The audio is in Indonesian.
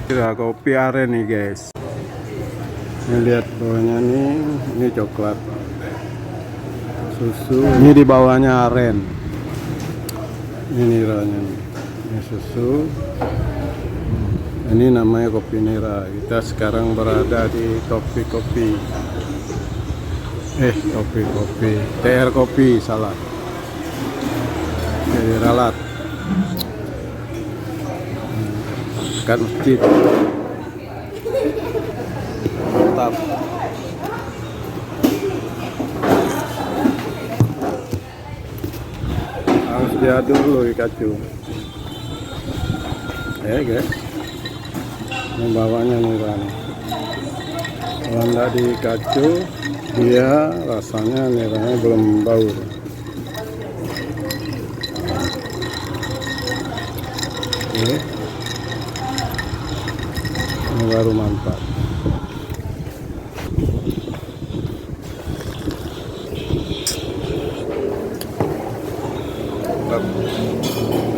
Kira kopi aren nih guys. Ini lihat bawahnya nih, ini coklat, susu. Ini di bawahnya aren. Ini niranya nih. Ini susu. Ini namanya kopi nira. Kita sekarang berada di kopi. Kopi. TR kopi salah. Jadi ralat. Dekat masjid. Mantap. Harus diaduk dulu kacu. Guys. Ini bawahnya nira nih. Kalau enggak dikacu, dia rasanya niranya belum bau. Oke. Ini baru mantap. Mantap.